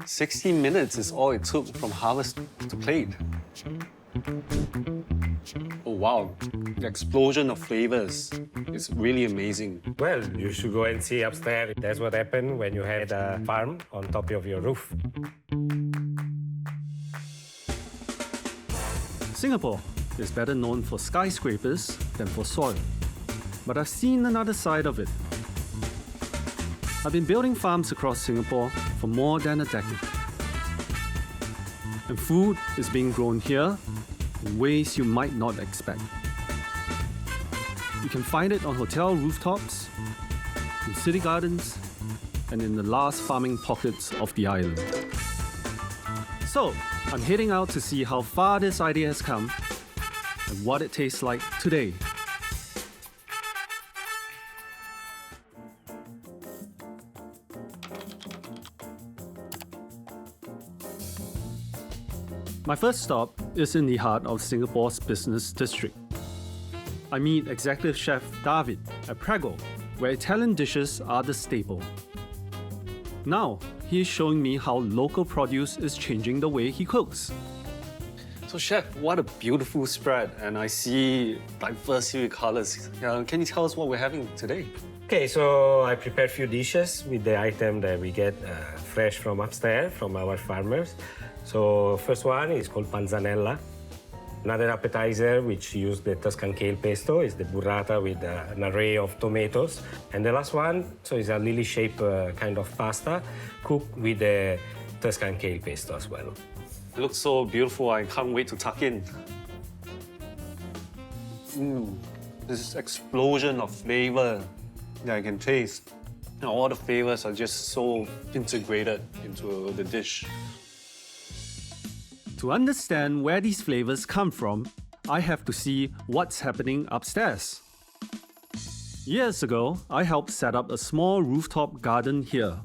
60 minutes is all it took from harvest to plate. Oh wow, the explosion of flavors is really amazing. Well, you should go and see upstairs. That's what happened when you had a farm on top of your roof. Singapore is better known for skyscrapers than for soil. But I've seen another side of it. I've been building farms across Singapore for more than a decade. And food is being grown here in ways you might not expect. You can find it on hotel rooftops, in city gardens, and in the last farming pockets of the island. So, I'm heading out to see how far this idea has come and what it tastes like today. My first stop is in the heart of Singapore's business district. I meet Executive Chef David at Prego, where Italian dishes are the staple. Now, he is showing me how local produce is changing the way he cooks. So Chef, what a beautiful spread, and I see diversity of colors. Can you tell us what we're having today? Okay, so I prepared a few dishes with the item that we get fresh from upstairs, from our farmers. So first one is called panzanella. Another appetizer which use the Tuscan kale pesto is the burrata with an array of tomatoes. And the last one, so is a lily-shaped kind of pasta cooked with the Tuscan kale pesto as well. It looks so beautiful, I can't wait to tuck in. This explosion of flavor that I can taste. And all the flavors are just so integrated into the dish. To understand where these flavors come from, I have to see what's happening upstairs. Years ago, I helped set up a small rooftop garden here.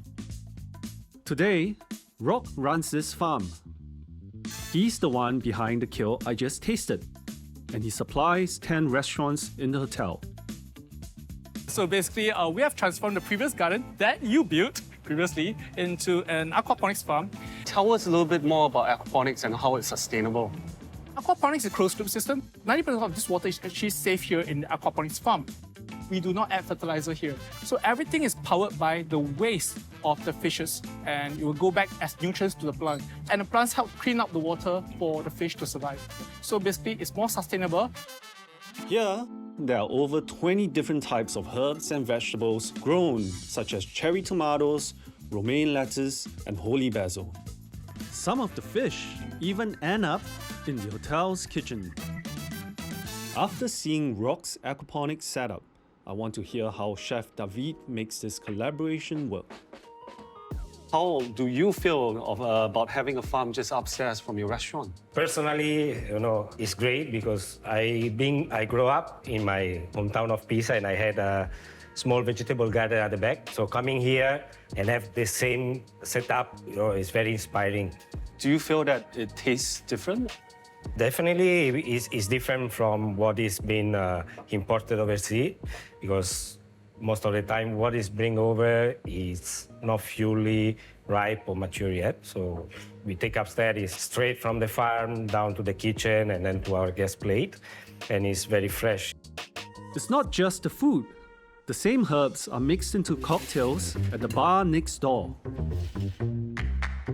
Today, Rock runs this farm. He's the one behind the kale I just tasted, and he supplies 10 restaurants in the hotel. So basically, we have transformed the previous garden that you built previously into an aquaponics farm. Tell us a little bit more about aquaponics and how it's sustainable. Aquaponics is a closed-loop system. 90% of this water is actually safe here in the aquaponics farm. We do not add fertilizer here. So everything is powered by the waste of the fishes, and it will go back as nutrients to the plant. And the plants help clean up the water for the fish to survive. So basically, it's more sustainable. Here, there are over 20 different types of herbs and vegetables grown, such as cherry tomatoes, romaine lettuce, and holy basil. Some of the fish even end up in the hotel's kitchen. After seeing Rock's aquaponics setup, I want to hear how Chef David makes this collaboration work. How do you feel about having a farm just upstairs from your restaurant? Personally, it's great because I grew up in my hometown of Pisa and I had a small vegetable garden at the back. So coming here and have the same setup, is very inspiring. Do you feel that it tastes different? Definitely, it's different from what is being imported overseas because most of the time what is bring over is not fully ripe or mature yet. So we take upstairs is straight from the farm down to the kitchen and then to our guest plate, and it's very fresh. It's not just the food. The same herbs are mixed into cocktails at the bar next door.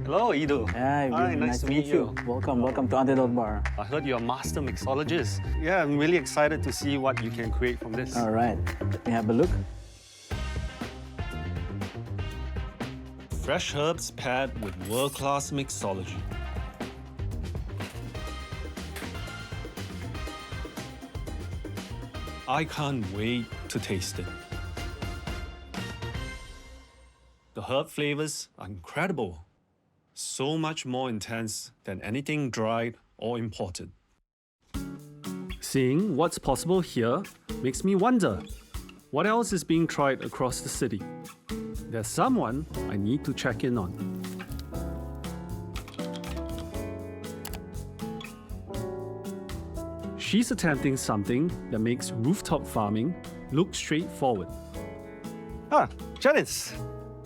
Hello, Ido. Hi, nice to meet you. Welcome to Antidote Bar. I heard you're a master mixologist. Yeah, I'm really excited to see what you can create from this. All right, let me have a look. Fresh herbs paired with world-class mixology. I can't wait to taste it. The herb flavors are incredible. So much more intense than anything dried or imported. Seeing what's possible here makes me wonder, what else is being tried across the city? There's someone I need to check in on. She's attempting something that makes rooftop farming look straightforward. Janice.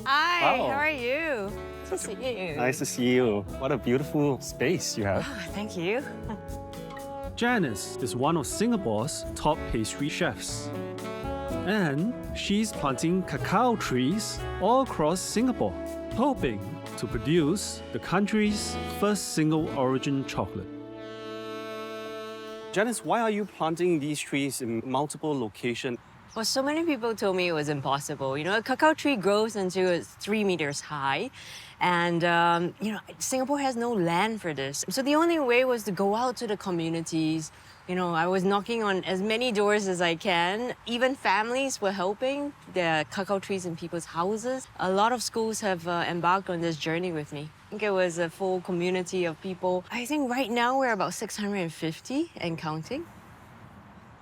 Hi, Wow. how are you? Nice to see you. Nice to see you. What a beautiful space you have. Thank you. Janice is one of Singapore's top pastry chefs. And she's planting cacao trees all across Singapore, hoping to produce the country's first single origin chocolate. Janice, why are you planting these trees in multiple locations? Well, so many people told me it was impossible. You know, a cacao tree grows until it's 3 meters high. And, Singapore has no land for this. So the only way was to go out to the communities. You know, I was knocking on as many doors as I can. Even families were helping. There are cacao trees in people's houses. A lot of schools have embarked on this journey with me. I think it was a full community of people. I think right now we're about 650 and counting.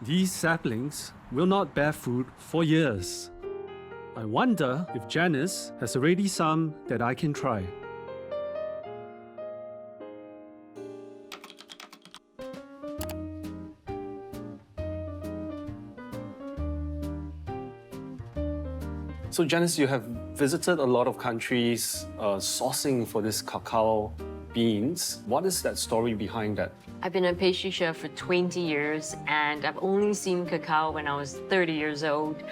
These saplings will not bear fruit for years. I wonder if Janice has already some that I can try. So Janice, you have visited a lot of countries sourcing for this cacao beans. What is that story behind that? I've been a pastry chef for 20 years and I've only seen cacao when I was 30 years old.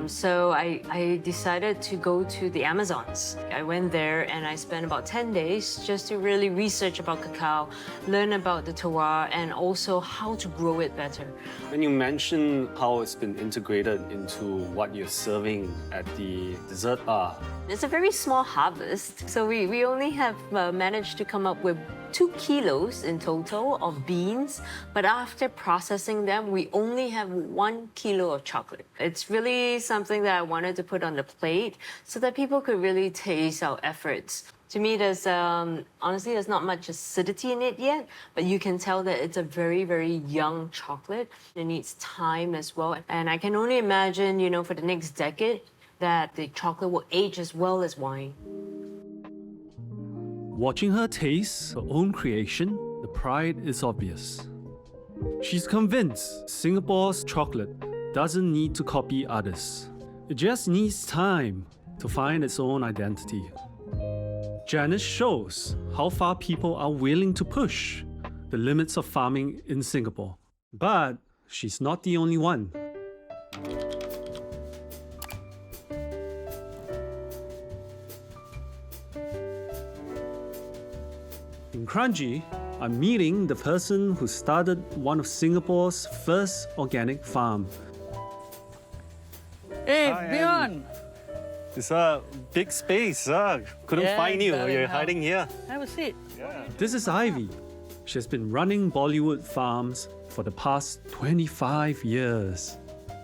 So I decided to go to the Amazons. I went there and I spent about 10 days just to really research about cacao, learn about the terroir and also how to grow it better. When you mentioned how it's been integrated into what you're serving at the dessert bar, It's a very small harvest, so we only have managed to come up with 2 kilos in total of beans, but after processing them, we only have 1 kilo of chocolate. It's really something that I wanted to put on the plate so that people could really taste our efforts. To me, honestly, there's not much acidity in it yet, but you can tell that it's a very, very young chocolate. It needs time as well. And I can only imagine, for the next decade, that the chocolate will age as well as wine. Watching her taste her own creation, the pride is obvious. She's convinced Singapore's chocolate doesn't need to copy others. It just needs time to find its own identity. Janice shows how far people are willing to push the limits of farming in Singapore. But she's not the only one. In Kranji, I'm meeting the person who started one of Singapore's first organic farm. Hey, Hi, Bjorn! it's a big space. Couldn't Yeah, find you. darling, You're how- hiding here. Have a seat. This is Ivy. She has been running Bollywood farms for the past 25 years.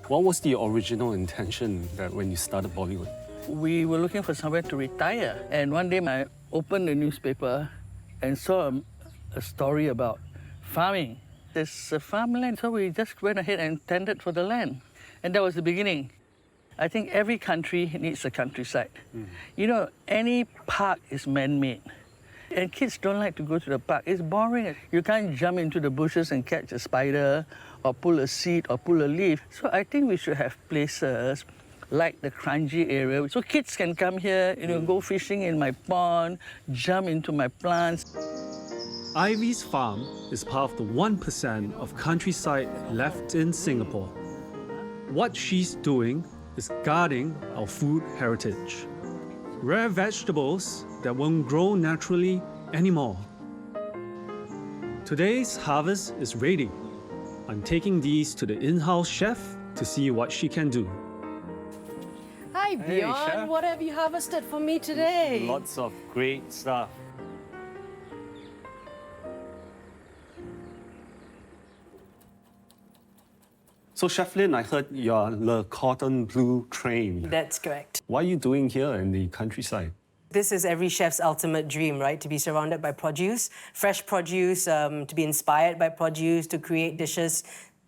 What was the original intention that when you started Bollywood? We were looking for somewhere to retire, and one day I opened the newspaper and saw a story about farming. There's a farmland, so we just went ahead and tendered for the land. And that was the beginning. I think every country needs a countryside. Any park is man-made. And kids don't like to go to the park. It's boring. You can't jump into the bushes and catch a spider or pull a seed or pull a leaf. So I think we should have places like the Kranji area. So kids can come here, go fishing in my pond, jump into my plants. Ivy's farm is part of the 1% of countryside left in Singapore. What she's doing is guarding our food heritage. Rare vegetables that won't grow naturally anymore. Today's harvest is ready. I'm taking these to the in-house chef to see what she can do. Hi, Hey, Bjorn. Chef. What have you harvested for me today? Lots of great stuff. So, Chef Lin, I heard you're the cotton blue train. That's correct. What are you doing here in the countryside? This is every chef's ultimate dream, right? To be surrounded by produce, fresh produce, to be inspired by produce, to create dishes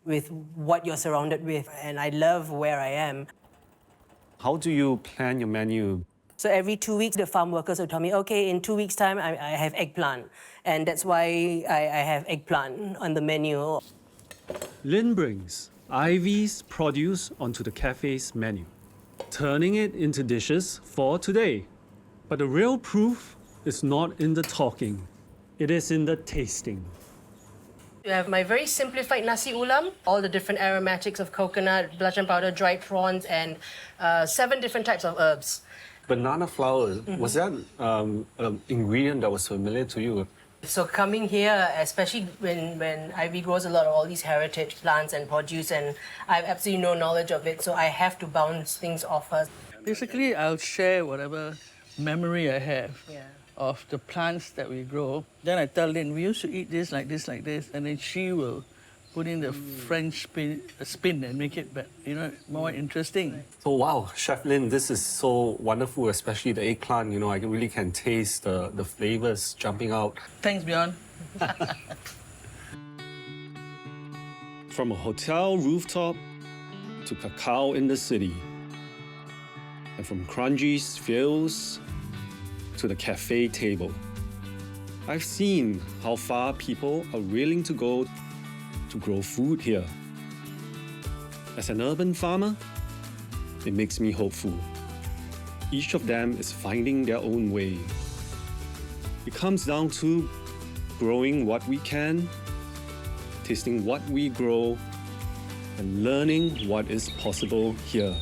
with what you're surrounded with. And I love where I am. How do you plan your menu? So every 2 weeks, the farm workers will tell me, okay, in 2 weeks' time, I have eggplant. And that's why I have eggplant on the menu. Lin brings Ivy's produce onto the cafe's menu. turning it into dishes for today. But the real proof is not in the talking, it is in the tasting. You have my very simplified nasi ulam, all the different aromatics of coconut, belacan powder, dried prawns, and 7 different types of herbs. Banana flour, was that an ingredient that was familiar to you? So coming here, especially when Ivy grows a lot of all these heritage plants and produce, and I have absolutely no knowledge of it, so I have to bounce things off her. Basically, I'll share whatever memory I have of the plants that we grow. Then I tell Lynn, we used to eat this, like this, like this, and then she will put in the French spin and make it, more interesting. So wow, Chef Lin, this is so wonderful, especially the eggplant. I really can taste the flavors jumping out. Thanks, Bjorn. From a hotel rooftop to cacao in the city, and from Crunchy's fields to the cafe table, I've seen how far people are willing to go to grow food here. As an urban farmer, it makes me hopeful. Each of them is finding their own way. It comes down to growing what we can, tasting what we grow, and learning what is possible here.